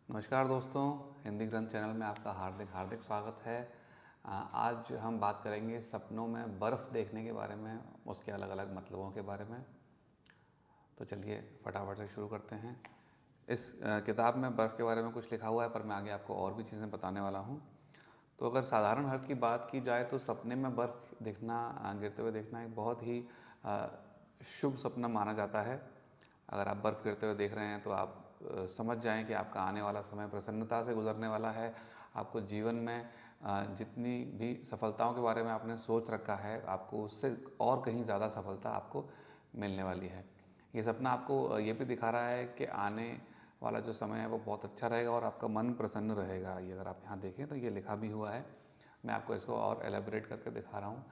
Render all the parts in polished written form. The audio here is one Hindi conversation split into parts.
नमस्कार दोस्तों, हिंदी ग्रंथ चैनल में आपका हार्दिक हार्दिक स्वागत है। आज हम बात करेंगे सपनों में बर्फ़ देखने के बारे में, उसके अलग अलग मतलबों के बारे में। तो चलिए फटाफट से शुरू करते हैं। इस किताब में बर्फ़ के बारे में कुछ लिखा हुआ है, पर मैं आगे आपको और भी चीज़ें बताने वाला हूँ। तो अगर साधारण अर्थ की बात की जाए तो सपने में बर्फ़ देखना, गिरते हुए देखना एक बहुत ही शुभ सपना माना जाता है। अगर आप बर्फ़ गिरते हुए देख रहे हैं तो आप समझ जाएं कि आपका आने वाला समय प्रसन्नता से गुजरने वाला है। आपको जीवन में जितनी भी सफलताओं के बारे में आपने सोच रखा है, आपको उससे और कहीं ज़्यादा सफलता आपको मिलने वाली है। ये सपना आपको ये भी दिखा रहा है कि आने वाला जो समय है वो बहुत अच्छा रहेगा और आपका मन प्रसन्न रहेगा। ये अगर आप यहाँ देखें तो ये लिखा भी हुआ है। मैं आपको इसको और एलेबोरेट करके दिखा रहा हूँ।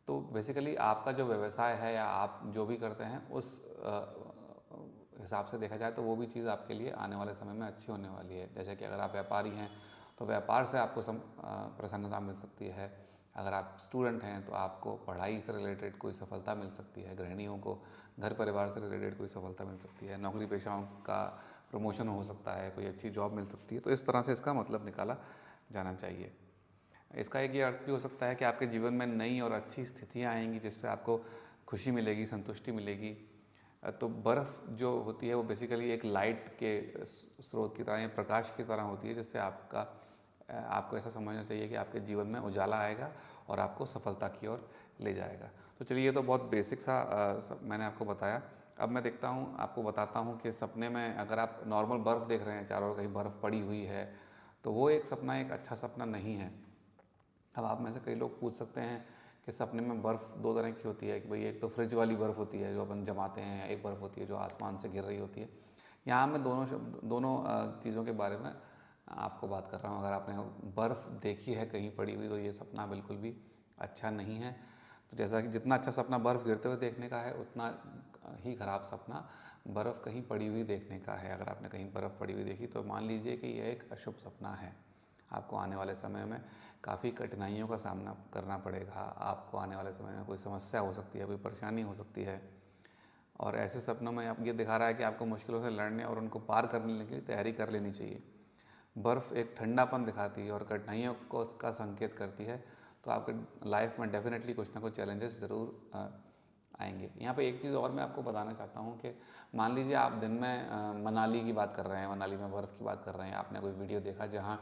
तो बेसिकली आपका जो व्यवसाय है या आप जो भी करते हैं उस हिसाब से देखा जाए तो वो भी चीज़ आपके लिए आने वाले समय में अच्छी होने वाली है। जैसे कि अगर आप व्यापारी हैं तो व्यापार से आपको प्रसन्नता मिल सकती है। अगर आप स्टूडेंट हैं तो आपको पढ़ाई से रिलेटेड कोई सफलता मिल सकती है। गृहिणियों को घर परिवार से रिलेटेड कोई सफलता मिल सकती है। नौकरी पेशाओं का प्रमोशन हो सकता है, कोई अच्छी जॉब मिल सकती है। तो इस तरह से इसका मतलब निकाला जाना चाहिए। इसका एक ये अर्थ भी हो सकता है कि आपके जीवन में नई और अच्छी स्थितियाँ आएंगी जिससे आपको खुशी मिलेगी, संतुष्टि मिलेगी। तो बर्फ़ जो होती है वो बेसिकली एक लाइट के स्रोत की तरह या प्रकाश की तरह होती है, जिससे आपको ऐसा समझना चाहिए कि आपके जीवन में उजाला आएगा और आपको सफलता की ओर ले जाएगा। तो चलिए, ये तो बहुत बेसिक सा मैंने आपको बताया। अब मैं देखता हूँ, आपको बताता हूँ कि सपने में अगर आप नॉर्मल बर्फ़ देख रहे हैं, चारों ओर कहीं बर्फ़ पड़ी हुई है, तो वो एक सपना एक अच्छा सपना नहीं है। अब आप में से कई लोग पूछ सकते हैं कि सपने में बर्फ़ दो तरह की होती है कि भाई एक तो फ्रिज वाली बर्फ़ होती है जो अपन जमाते हैं, एक बर्फ़ होती है जो आसमान से गिर रही होती है। यहाँ मैं दोनों चीज़ों के बारे में आपको बात कर रहा हूँ। अगर आपने बर्फ़ देखी है कहीं पड़ी हुई तो ये सपना बिल्कुल भी अच्छा नहीं है। तो जैसा कि जितना अच्छा सपना बर्फ़ गिरते हुए देखने का है, उतना ही ख़राब सपना बर्फ़ कहीं पड़ी हुई देखने का है। अगर आपने कहीं बर्फ़ पड़ी हुई देखी तो मान लीजिए कि यह एक अशुभ सपना है। आपको आने वाले समय में काफ़ी कठिनाइयों का सामना करना पड़ेगा। आपको आने वाले समय में कोई समस्या हो सकती है, कोई परेशानी हो सकती है। और ऐसे सपनों में आप ये दिखा रहा है कि आपको मुश्किलों से लड़ने और उनको पार करने के लिए तैयारी कर लेनी चाहिए। बर्फ़ एक ठंडापन दिखाती है और कठिनाइयों को उसका संकेत करती है। तो आपके लाइफ में डेफिनेटली कुछ ना कुछ चैलेंजेस ज़रूर आएंगे। यहाँ पे एक चीज़ और मैं आपको बताना चाहता हूँ कि मान लीजिए आप दिन में मनाली की बात कर रहे हैं, मनाली में बर्फ़ की बात कर रहे हैं। आपने कोई वीडियो देखा जहाँ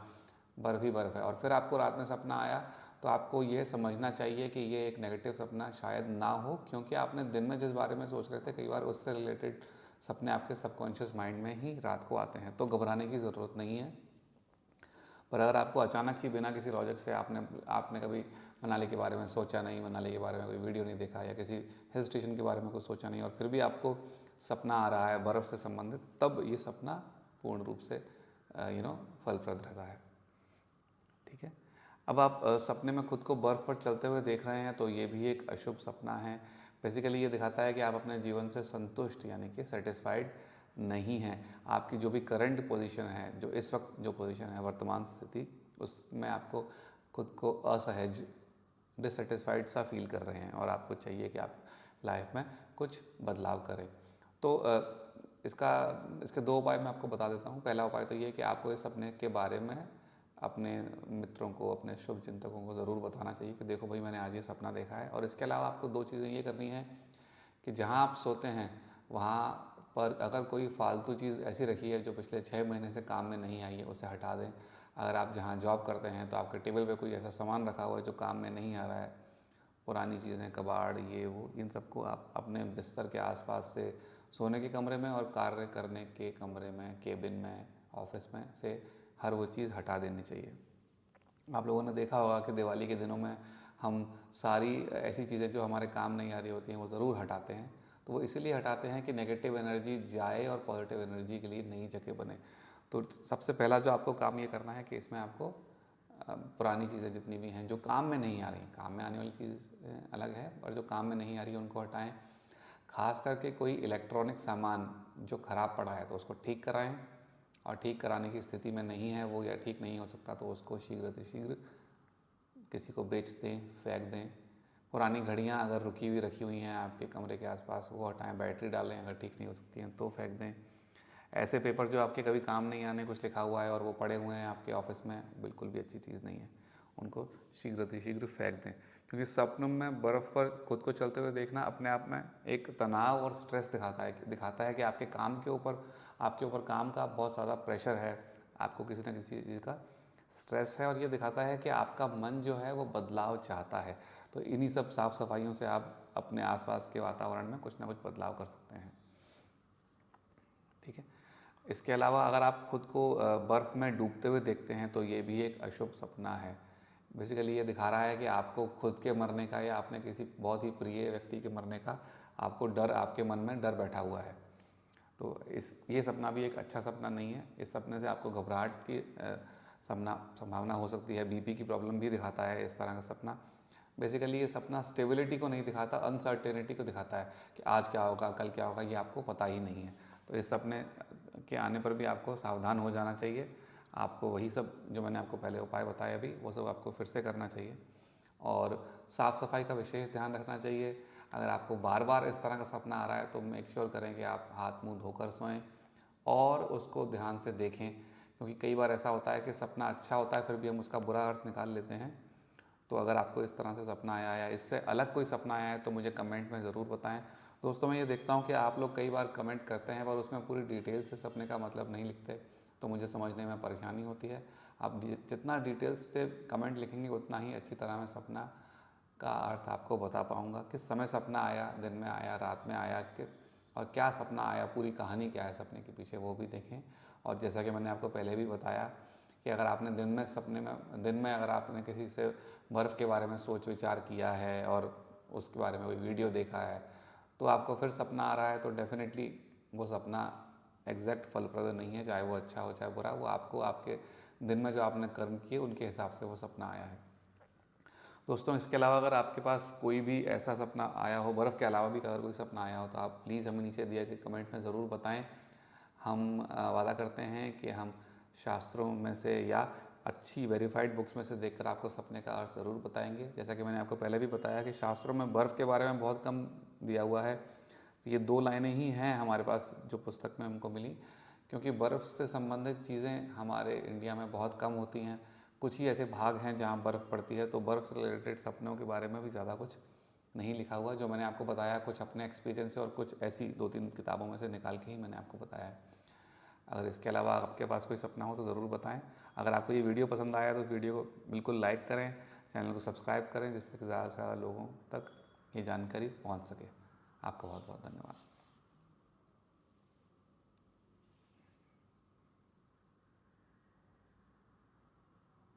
बर्फ़ ही बर्फ़ है और फिर आपको रात में सपना आया, तो आपको ये समझना चाहिए कि ये एक नेगेटिव सपना शायद ना हो, क्योंकि आपने दिन में जिस बारे में सोच रहे थे कई बार उससे रिलेटेड सपने आपके सबकॉन्शियस माइंड में ही रात को आते हैं। तो घबराने की ज़रूरत नहीं है। पर अगर आपको अचानक ही बिना किसी लॉजिक से आपने कभी मनाली के बारे में सोचा नहीं, मनाली के बारे में कोई वीडियो नहीं देखा या किसी हिल स्टेशन के बारे में कुछ सोचा नहीं और फिर भी आपको सपना आ रहा है बर्फ़ से संबंधित, तब ये सपना पूर्ण रूप से फलप्रद रहता है। ठीक है। अब आप सपने में खुद को बर्फ़ पर चलते हुए देख रहे हैं तो ये भी एक अशुभ सपना है। बेसिकली ये दिखाता है कि आप अपने जीवन से संतुष्ट यानी कि सेटिस्फाइड नहीं हैं। आपकी जो भी करंट पोजीशन है, जो इस वक्त जो पोजीशन है, वर्तमान स्थिति, उसमें आपको खुद को असहज, डिससेटिस्फाइड सा फील कर रहे हैं और आपको चाहिए कि आप लाइफ में कुछ बदलाव करें। तो इसके दो उपाय मैं आपको बता देता हूँ। पहला उपाय तो ये कि आपको इस सपने के बारे में अपने मित्रों को, अपने शुभ चिंतकों को ज़रूर बताना चाहिए कि देखो भाई, मैंने आज ये सपना देखा है। और इसके अलावा आपको दो चीज़ें ये करनी है कि जहाँ आप सोते हैं वहाँ पर अगर कोई फालतू चीज़ ऐसी रखी है जो पिछले 6 महीने से काम में नहीं आई है, उसे हटा दें। अगर आप जहाँ जॉब करते हैं तो आपके टेबल पे कोई ऐसा सामान रखा हुआ है जो काम में नहीं आ रहा है, पुरानी चीज़ें, कबाड़, ये वो, इन सबको आप अपने बिस्तर के आसपास से, सोने के कमरे में और कार्य करने के कमरे में, केबिन में, ऑफिस में से हर वो चीज़ हटा देनी चाहिए। आप लोगों ने देखा होगा कि दिवाली के दिनों में हम सारी ऐसी चीज़ें जो हमारे काम नहीं आ रही होती हैं वो ज़रूर हटाते हैं। तो वो इसीलिए हटाते हैं कि नेगेटिव एनर्जी जाए और पॉजिटिव एनर्जी के लिए नई जगह बने। तो सबसे पहला जो आपको काम ये करना है कि इसमें आपको पुरानी चीज़ें जितनी भी हैं जो काम में नहीं आ रही, काम में आने वाली चीज़ अलग है, और जो काम में नहीं आ रही है उनको हटाएं। खास करके कोई इलेक्ट्रॉनिक सामान जो ख़राब पड़ा है तो उसको ठीक कराएं, और ठीक कराने की स्थिति में नहीं है वो या ठीक नहीं हो सकता तो उसको शीघ्र किसी को बेच दें, फेंक दें। पुरानी घड़ियाँ अगर रुकी हुई रखी हुई हैं आपके कमरे के आसपास, वो हटाएं। बैटरी डालें, अगर ठीक नहीं हो सकती हैं तो फेंक दें। ऐसे पेपर जो आपके कभी काम नहीं आने, कुछ लिखा हुआ है और वो पड़े हुए हैं आपके ऑफिस में, बिल्कुल भी अच्छी चीज़ नहीं है। उनको शीघ्र फेंक दें, क्योंकि स्वप्न में बर्फ़ पर खुद को चलते हुए देखना अपने आप में एक तनाव और स्ट्रेस दिखाता है कि आपके ऊपर काम का बहुत ज़्यादा प्रेशर है, आपको किसी न किसी चीज़ का स्ट्रेस है, और ये दिखाता है कि आपका मन जो है वो बदलाव चाहता है। तो इन्हीं सब साफ़ सफाइयों से आप अपने आसपास के वातावरण में कुछ ना कुछ बदलाव कर सकते हैं। ठीक है। इसके अलावा अगर आप खुद को बर्फ़ में डूबते हुए देखते हैं तो ये भी एक अशुभ सपना है। बेसिकली ये दिखा रहा है कि आपको खुद के मरने का या अपने किसी बहुत ही प्रिय व्यक्ति के मरने का आपके मन में डर बैठा हुआ है। तो ये सपना भी एक अच्छा सपना नहीं है। इस सपने से आपको घबराहट की संभावना हो सकती है, बीपी की प्रॉब्लम भी दिखाता है इस तरह का सपना। बेसिकली ये सपना स्टेबिलिटी को नहीं दिखाता, अनसर्टेनिटी को दिखाता है कि आज क्या होगा, कल क्या होगा, ये आपको पता ही नहीं है। तो इस सपने के आने पर भी आपको सावधान हो जाना चाहिए। आपको वही सब जो मैंने आपको पहले उपाय बताए अभी, वो सब आपको फिर से करना चाहिए, और साफ़ सफाई का विशेष ध्यान रखना चाहिए। अगर आपको बार बार इस तरह का सपना आ रहा है तो मेक श्योर करें कि आप हाथ मुंह धोकर सोएं और उसको ध्यान से देखें, क्योंकि कई बार ऐसा होता है कि सपना अच्छा होता है फिर भी हम उसका बुरा अर्थ निकाल लेते हैं। तो अगर आपको इस तरह से सपना आया या इससे अलग कोई सपना आया है तो मुझे कमेंट में ज़रूर बताएं। दोस्तों, मैं ये देखता हूँ कि आप लोग कई बार कमेंट करते हैं पर उसमें पूरी डिटेल से सपने का मतलब नहीं लिखते, तो मुझे समझने में परेशानी होती है। आप जितना डिटेल्स से कमेंट लिखेंगे उतना ही अच्छी तरह मैं सपना का अर्थ आपको बता पाऊँगा। किस समय सपना आया, दिन में आया, रात में आया, और क्या सपना आया, पूरी कहानी क्या है सपने के पीछे, वो भी देखें। और जैसा कि मैंने आपको पहले भी बताया कि अगर आपने दिन में अगर आपने किसी से बर्फ़ के बारे में सोच विचार किया है और उसके बारे में कोई वीडियो देखा है, तो आपको फिर सपना आ रहा है, तो डेफिनेटली वो सपना एग्जैक्ट फलप्रद नहीं है, चाहे वो अच्छा हो चाहे बुरा। वो आपको आपके दिन में जो आपने कर्म किए उनके हिसाब से वो सपना आया है। दोस्तों, इसके अलावा अगर आपके पास कोई भी ऐसा सपना आया हो, बर्फ़ के अलावा भी अगर कोई सपना आया हो, तो आप प्लीज़ हमें नीचे दिए गए कमेंट में ज़रूर बताएं। हम वादा करते हैं कि हम शास्त्रों में से या अच्छी वेरीफाइड बुक्स में से देखकर आपको सपने का अर्थ ज़रूर बताएंगे। जैसा कि मैंने आपको पहले भी बताया कि शास्त्रों में बर्फ़ के बारे में बहुत कम दिया हुआ है। ये 2 लाइनें ही हैं हमारे पास जो पुस्तक में हमको मिली, क्योंकि बर्फ़ से संबंधित चीज़ें हमारे इंडिया में बहुत कम होती हैं। कुछ ही ऐसे भाग हैं जहाँ बर्फ़ पड़ती है, तो बर्फ़ से रिलेटेड सपनों के बारे में भी ज़्यादा कुछ नहीं लिखा हुआ। जो मैंने आपको बताया कुछ अपने एक्सपीरियंस से और कुछ ऐसी 2-3 किताबों में से निकाल के ही मैंने आपको बताया है। अगर इसके अलावा आपके पास कोई सपना हो तो ज़रूर बताएं। अगर आपको ये वीडियो पसंद आया तो वीडियो को बिल्कुल लाइक करें, चैनल को सब्सक्राइब करें, जिससे कि ज़्यादा से ज़्यादा लोगों तक ये जानकारी पहुंच सके। आपका बहुत बहुत धन्यवाद।